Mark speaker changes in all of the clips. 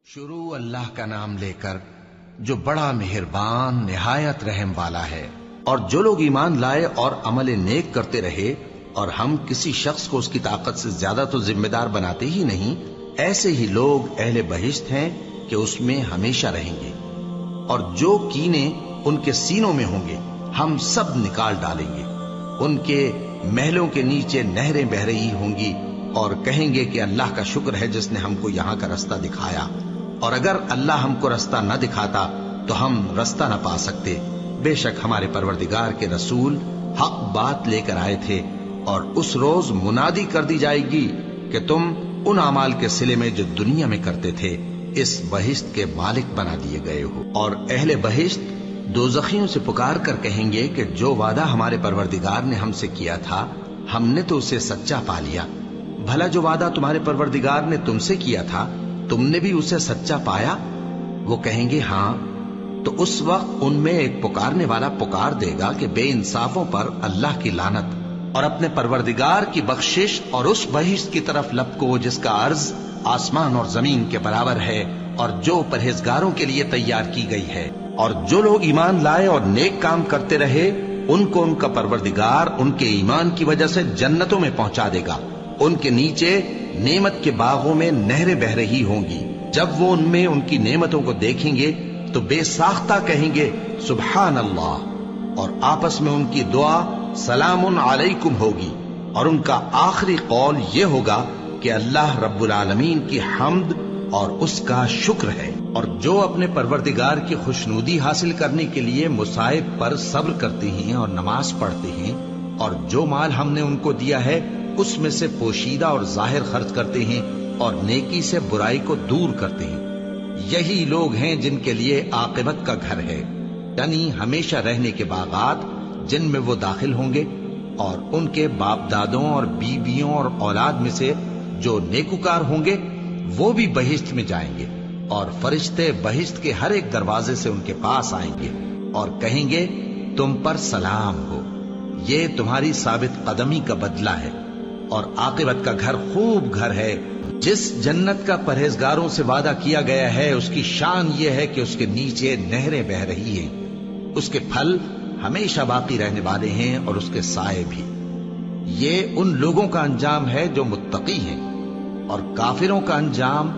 Speaker 1: शुरू अल्लाह का नाम लेकर जो बड़ा मेहरबान निहायत रहम वाला है। और जो लोग ईमान लाए और अमल नेक करते रहे और हम किसी शख्स को उसकी ताकत से ज्यादा तो जिम्मेदार बनाते ही नहीं, ऐसे ही लोग अहले बहिश्त हैं कि उसमें हमेशा रहेंगे। और जो कीने उनके सीनों में होंगे हम सब निकाल डालेंगे। उनके महलों के नीचे नहरें बह रही होंगी और कहेंगे कि अल्लाह का शुक्र है जिसने हमको यहाँ का रास्ता दिखाया, और अगर अल्लाह हमको रास्ता न दिखाता तो हम रास्ता न पा सकते। बेशक हमारे परवरदिगार के रसूल हक बात लेकर आए थे, और उस रोज मुनादी कर दी जाएगी कि तुम उन अमाल के सिले में जो दुनिया में करते थे इस बहिश्त के मालिक बना दिए गए हो। और अहले बहिश्त दोज़खियों से पुकार कर कहेंगे कि जो वादा हमारे परवरदिगार ने हमसे किया था हमने तो उसे सच्चा पा लिया। भला जो वादा तुम्हारे परवरदिगार ने तुमसे किया था तुमने भी उसे सच्चा पाया? वो कहेंगे हाँ। तो उस वक्त उनमें एक पुकारने वाला पुकार देगा कि बेइंसाफों पर अल्लाह की लानत, और अपने परवरदिगार की बख्शिश और उस बहिश्त की तरफ लपको जिसका अर्ज आसमान और जमीन के बराबर है और जो परहेजगारों के लिए तैयार की गई है। और जो लोग ईमान लाए और नेक काम करते रहे उनको उनका परवरदिगार उनके ईमान की वजह से जन्नतों में पहुंचा देगा। उनके नीचे नेमत के बागों में नहरें बह रही होंगी। जब वो उनमें उनकी नेमतों को देखेंगे तो बेसाख्ता कहेंगे सुभान अल्लाह, और आपस में उनकी दुआ सलामुन अलैकुम होगी। और उनका आखिरी कौल ये होगा कि अल्लाह रब्बुल आलमीन की हम्द और उसका शुक्र है। और जो अपने परवरदिगार की खुशनुदी हासिल करने के लिए मुसाइब पर सब्र करते हैं और नमाज पढ़ते हैं, और जो माल हमने उनको दिया है उसमें से पोशीदा और जाहिर खर्च करते हैं और नेकी से बुराई को दूर करते हैं, यही लोग हैं जिनके लिए आकिबत का घर है, यानी हमेशा रहने के बागात जिनमें वो दाखिल होंगे। और उनके बाप दादों और बीबियों और औलाद में से जो नेकुकार होंगे वो भी बहिश्त में जाएंगे, और फरिश्ते बहिश्त के हर एक दरवाजे से उनके पास आएंगे और कहेंगे तुम पर सलाम हो, ये तुम्हारी साबित कदमी का बदला है। और आकिबत का घर खूब घर है। जिस जन्नत का परहेजगारों से वादा किया गया है उसकी शान ये है कि उसके नीचे नहरें बह रही हैं, उसके फल हमेशा बाकी रहने वाले हैं और उसके साए भी। ये उन लोगों का अंजाम है जो मुत्तकी हैं, और काफिरों का अंजाम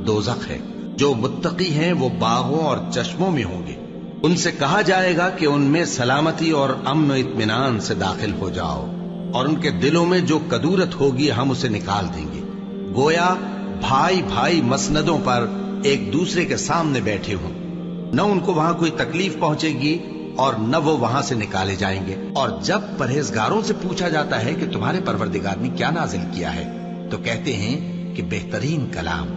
Speaker 1: दोज़ख है। जो मुत्तकी हैं वो बागों और चश्मों में होंगे। उनसे कहा जाएगा कि उनमें सलामती और अमन व इत्मीनान से दाखिल हो जाओ, और उनके दिलों में जो कदूरत होगी हम उसे निकाल देंगे। गोया भाई भाई मसनदों पर एक दूसरे के सामने बैठे हों, न उनको वहां कोई तकलीफ पहुंचेगी और न वो वहां से निकाले जाएंगे। और जब परहेजगारों से पूछा जाता है कि तुम्हारे परवरदिगार ने क्या नाजिल किया है, तो कहते हैं कि बेहतरीन कलाम।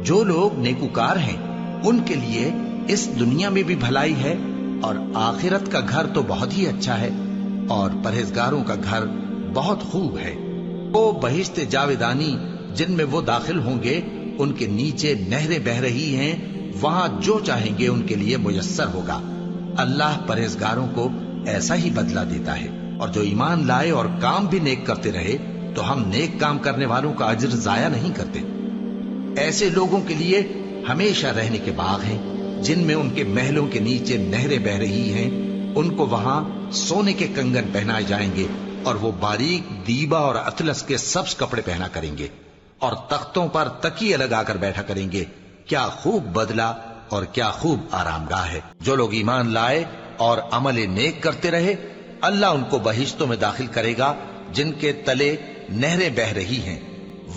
Speaker 1: जो लोग नेकुकार हैं उनके लिए इस दुनिया में भी भलाई है, और आखिरत का घर तो बहुत ही अच्छा है, और परहेजगारों का घर बहुत खूब है। वो बहिश्ते जावेदानी जिनमें वो दाखिल होंगे उनके नीचे नहरें बह रही हैं, वहां जो चाहेंगे उनके लिए मुयस्सर होगा। अल्लाह परहेजगारों को ऐसा ही बदला देता है। और जो ईमान लाए और काम भी नेक करते रहे तो हम नेक काम करने वालों का अज्र जाया नहीं करते। ऐसे लोगों के लिए हमेशा रहने के बाग हैं जिनमें उनके महलों के नीचे नहरें बह रही हैं। उनको वहां सोने के कंगन पहनाए जाएंगे, और वो बारीक दीबा और अतलस के सब्ज कपड़े पहना करेंगे, और तख्तों पर तकिए लगाकर बैठा करेंगे। क्या खूब बदला और क्या खूब आरामगाह है। जो लोग ईमान लाए और अमल नेक करते रहे अल्लाह उनको बहिश्तों में दाखिल करेगा जिनके तले नहरें बह रही हैं।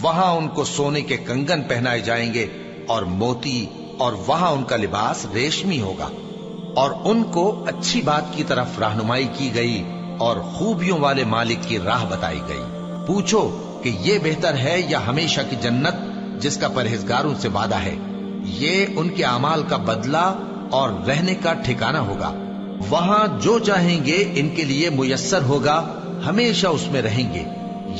Speaker 1: वहां उनको सोने के कंगन पहनाए जाएंगे और मोती, और वहां उनका लिबास रेशमी होगा। और उनको अच्छी बात की तरफ रहनुमाई की गई और खूबियों वाले मालिक की राह बताई गई। पूछो कि ये बेहतर है या हमेशा की जन्नत जिसका परहेजगारों से वादा है। ये उनके अमाल का बदला और रहने का ठिकाना होगा। वहां जो चाहेंगे इनके लिए मुयस्सर होगा, हमेशा उसमें रहेंगे।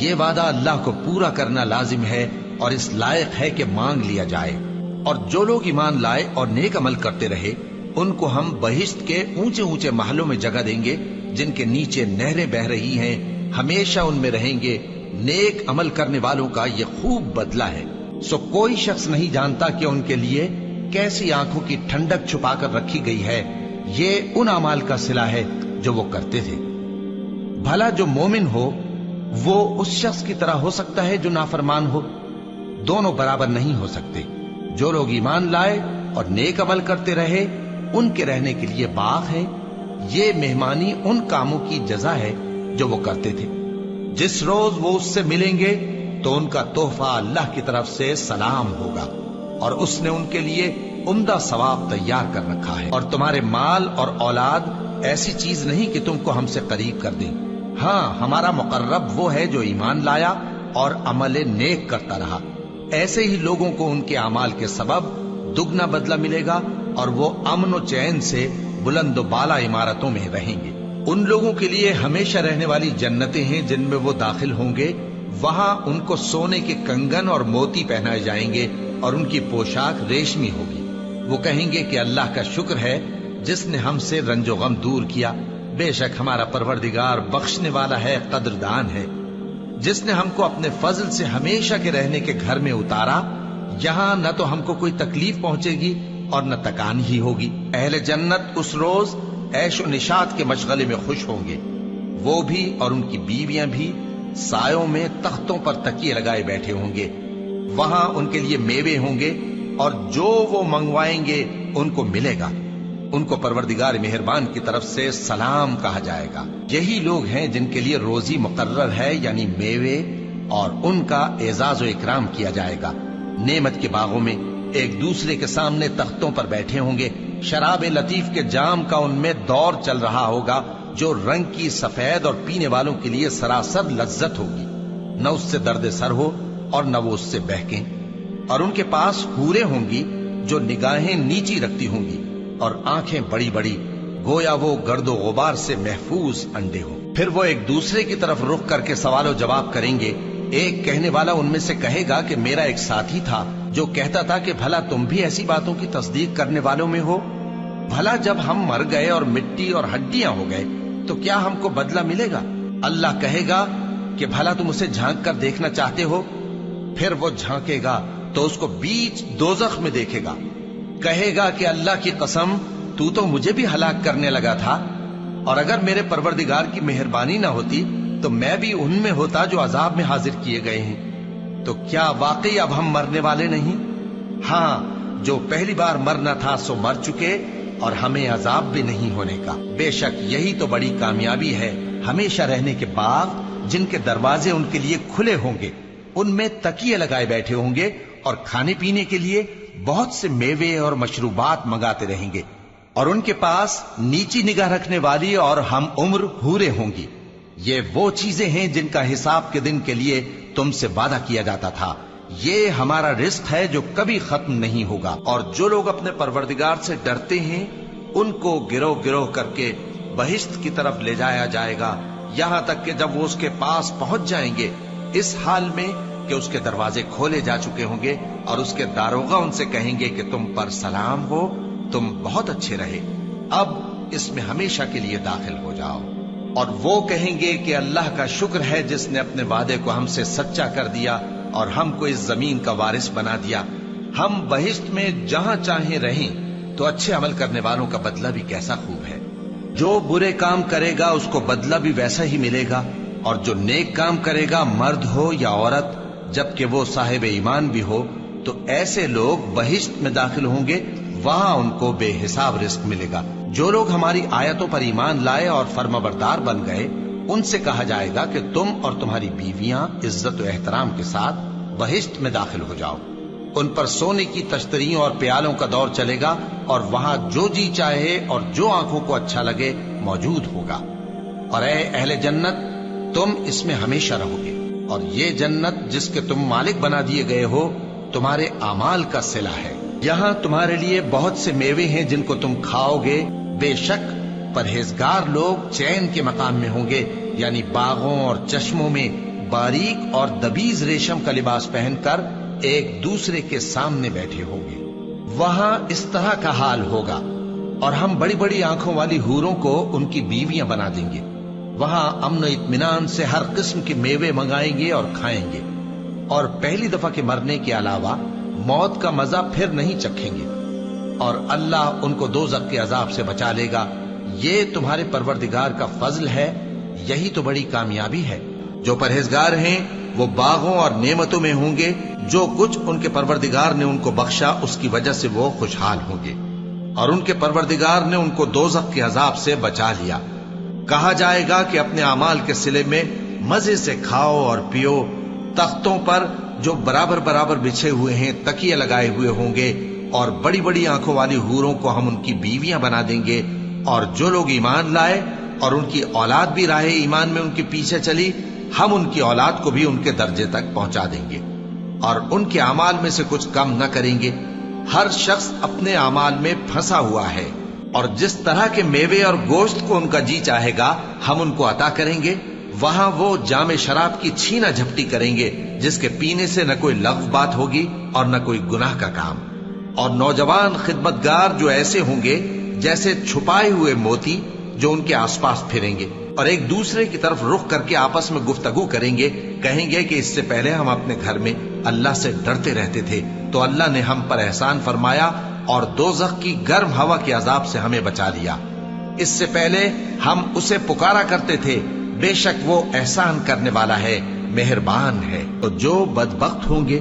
Speaker 1: ये वादा अल्लाह को पूरा करना लाजिम है और इस लायक है कि मांग लिया जाए। और जो लोग ईमान लाए और नेक अमल करते रहे उनको हम बहिश्त के ऊंचे ऊंचे महलों में जगह देंगे जिनके नीचे नहरें बह रही हैं, हमेशा उनमें रहेंगे। नेक अमल करने वालों का ये खूब बदला है। सो कोई शख्स नहीं जानता कि उनके लिए कैसी आंखों की ठंडक छुपा कर रखी गई है। ये उन अमाल का सिला है जो वो करते थे। भला जो मोमिन हो वो उस शख्स की तरह हो सकता है जो नाफरमान हो? दोनों बराबर नहीं हो सकते। जो लोग ईमान लाए और नेक अमल करते रहे उनके रहने के लिए बाग है। ये मेहमानी उन कामों की जजा है जो वो करते थे। जिस रोज वो उससे मिलेंगे तो उनका तोहफा अल्लाह की तरफ से सलाम होगा और उसने उनके लिए उम्दा सवाब तैयार कर रखा है। और तुम्हारे माल और औलाद ऐसी चीज नहीं कि तुमको हमसे करीब कर दें। हाँ, हमारा मुकर्रब वो है जो ईमान लाया और अमल नेक करता रहा। ऐसे ही लोगों को उनके अमाल के सबब दुगना बदला मिलेगा और वो अमन और चैन से बुलंद बाला इमारतों में रहेंगे। उन लोगों के लिए हमेशा रहने वाली जन्नतें हैं जिनमें वो दाखिल होंगे। वहां उनको सोने के कंगन और मोती पहनाए जाएंगे और उनकी पोशाक रेशमी होगी। वो कहेंगे कि अल्लाह का शुक्र है जिसने हमसे रंजो गम दूर किया। बेशक हमारा परवरदिगार बख्शने वाला है, कद्रदान है, जिसने हमको अपने फजल से हमेशा के रहने के घर में उतारा। यहां न तो हमको कोई तकलीफ पहुंचेगी और न तकान ही होगी। अहले जन्नत उस रोज ऐशो निशात के मशगले में खुश होंगे। वो भी और उनकी बीवियां भी सायों में तख्तों पर तकिए लगाए बैठे होंगे। वहां उनके लिए मेवे होंगे और जो वो मंगवाएंगे उनको मिलेगा। उनको परवरदिगार मेहरबान की तरफ से सलाम कहा जाएगा। यही लोग हैं जिनके लिए रोजी मुकर्रर है, यानी मेवे, और उनका एजाज व इकराम किया जाएगा। नेमत के बागों में एक दूसरे के सामने तख्तों पर बैठे होंगे। शराब लतीफ के जाम का उनमें दौर चल रहा होगा जो रंग की सफेद और पीने वालों के लिए सरासर लज्जत होगी। न उससे दर्द सर हो और न वो उससे बहकें। और उनके पास हूरें होंगी जो निगाहें नीची रखती होंगी और आंखें बड़ी बड़ी, गोया वो गर्दो गुबार से महफूज अंडे हों। फिर वो एक दूसरे की तरफ रुख करके सवालो जवाब करेंगे। एक कहने वाला उनमें से कहेगा कि मेरा एक साथी था जो कहता था कि भला तुम भी ऐसी बातों की तस्दीक करने वालों में हो? भला जब हम मर गए और मिट्टी और हड्डियां हो गए तो क्या हमको बदला मिलेगा? अल्लाह कहेगा कि भला तुम उसे झांक कर देखना चाहते हो? फिर वो झांकेगा तो उसको बीच दोजख में देखेगा। कहेगा कि अल्लाह की कसम, तू तो मुझे भी हलाक करने लगा था, और अगर मेरे परवरदिगार की मेहरबानी ना होती तो मैं भी उनमें होता जो अजाब में हाजिर किए गए हैं। तो क्या वाकई अब हम मरने वाले नहीं? हाँ, जो पहली बार मरना था सो मर चुके और हमें अजाब भी नहीं होने का। बेशक यही तो बड़ी कामयाबी है। हमेशा रहने के बाग जिनके दरवाजे उनके लिए खुले होंगे, उनमें तकिए लगाए बैठे होंगे और खाने पीने के लिए बहुत से मेवे और मशरूबात मंगाते रहेंगे। और उनके पास नीची निगाह रखने वाली और हम उम्र हूरें होंगी। ये वो चीजें हैं जिनका हिसाब के दिन के लिए तुमसे वादा किया जाता था। ये हमारा रिस्क है जो कभी खत्म नहीं होगा। और जो लोग अपने परवरदिगार से डरते हैं उनको गिरोह गिरोह करके बहिश्त की तरफ ले जाया जाएगा, यहां तक कि जब वो उसके पास पहुंच जाएंगे इस हाल में कि उसके दरवाजे खोले जा चुके होंगे और उसके दारोगा उनसे कहेंगे कि तुम पर सलाम हो, तुम बहुत अच्छे रहे, अब इसमें हमेशा के लिए दाखिल हो जाओ। और वो कहेंगे कि अल्लाह का शुक्र है जिसने अपने वादे को हमसे सच्चा कर दिया और हमको इस जमीन का वारिस बना दिया। हम बहिश्त में जहां चाहे रहें। तो अच्छे अमल करने वालों का बदला भी कैसा खूब है। जो बुरे काम करेगा उसको बदला भी वैसा ही मिलेगा, और जो नेक काम करेगा, मर्द हो या औरत, जबकि वो साहिब ईमान भी हो, तो ऐसे लोग बहिश्त में दाखिल होंगे। वहां उनको बेहिसाब रिस्क मिलेगा। जो लोग हमारी आयतों पर ईमान लाए और फर्माबरदार बन गए, उनसे कहा जाएगा कि तुम और तुम्हारी बीवियां इज्जत व एहतराम के साथ बहिश्त में दाखिल हो जाओ। उन पर सोने की तश्तरियों और प्यालों का दौर चलेगा और वहां जो जी चाहे और जो आंखों को अच्छा लगे मौजूद होगा। और ऐ अहले जन्नत, तुम इसमें हमेशा रहोगे। और ये जन्नत जिसके तुम मालिक बना दिए गए हो, तुम्हारे अमाल का सिला है। यहाँ तुम्हारे लिए बहुत से मेवे हैं जिनको तुम खाओगे। बेशक परहेजगार लोग चैन के मकाम में होंगे, यानी बागों और चश्मों में बारीक और दबीज रेशम का लिबास पहनकर एक दूसरे के सामने बैठे होंगे। वहां इस तरह का हाल होगा। और हम बड़ी बड़ी आंखों वाली हूरों को उनकी बीवियां बना देंगे। वहां अमन इत्मीनान से हर किस्म के मेवे मंगाएंगे और खाएंगे। اور پہلی دفعہ کے مرنے کے علاوہ موت کا مزہ پھر نہیں چکھیں گے، اور اللہ ان کو دوزخ کے عذاب سے بچا لے گا۔ یہ تمہارے پروردگار کا فضل ہے، یہی تو بڑی کامیابی ہے۔ جو پرہیزگار ہیں وہ باغوں اور نعمتوں میں ہوں گے، جو کچھ ان کے پروردگار نے ان کو بخشا اس کی وجہ سے وہ خوشحال ہوں گے، اور ان کے پروردگار نے ان کو دوزخ کے عذاب سے بچا لیا۔ کہا جائے گا کہ اپنے اعمال کے صلے میں مزے سے کھاؤ اور پیو، تختوں پر جو برابر برابر بچھے ہوئے ہیں تکیے لگائے ہوئے ہوں گے، اور بڑی بڑی آنکھوں والی حوروں کو ہم ان کی بیویاں بنا دیں گے، اور جو لوگ ایمان لائے اور ان کی اولاد بھی راہ ایمان میں ان کے پیچھے چلی، ہم ان کی اولاد کو بھی ان کے درجے تک پہنچا دیں گے، اور ان کے اعمال میں سے کچھ کم نہ کریں گے۔ ہر شخص اپنے اعمال میں پھنسا ہوا ہے، اور جس طرح کے میوے اور گوشت کو ان کا جی چاہے گا ہم ان کو عطا کریں گے۔ وہاں وہ جام شراب کی چھینا جھپٹی کریں گے، جس کے پینے سے نہ کوئی لغو بات ہوگی اور نہ کوئی گناہ کا کام۔ اور نوجوان خدمتگار جو ایسے ہوں گے جیسے چھپائے ہوئے موتی، جو ان کے آس پاس پھریں گے اور ایک دوسرے کی طرف رخ کر کے آپس میں گفتگو کریں گے، کہیں گے کہ اس سے پہلے ہم اپنے گھر میں اللہ سے ڈرتے رہتے تھے، تو اللہ نے ہم پر احسان فرمایا اور دوزخ کی گرم ہوا کے عذاب سے ہمیں بچا لیا۔ اس سے پہلے ہم اسے پکارا کرتے تھے، بے شک وہ احسان کرنے والا ہے، مہربان ہے۔ تو جو بدبخت ہوں گے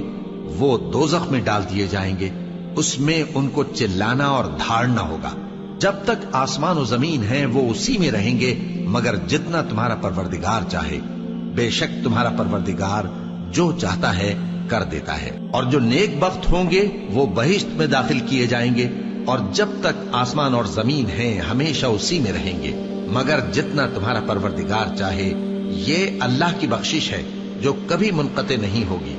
Speaker 1: وہ دوزخ میں ڈال دیے جائیں گے، اس میں ان کو چلانا اور دھاڑنا ہوگا۔ جب تک آسمان و زمین ہیں وہ اسی میں رہیں گے، مگر جتنا تمہارا پروردگار چاہے۔ بے شک تمہارا پروردگار جو چاہتا ہے کر دیتا ہے۔ اور جو نیک بخت ہوں گے وہ بہشت میں داخل کیے جائیں گے، اور جب تک آسمان اور زمین ہیں ہمیشہ اسی میں رہیں گے، مگر جتنا تمہارا پروردگار چاہے۔ یہ اللہ کی بخشش ہے جو کبھی منقطع نہیں ہوگی۔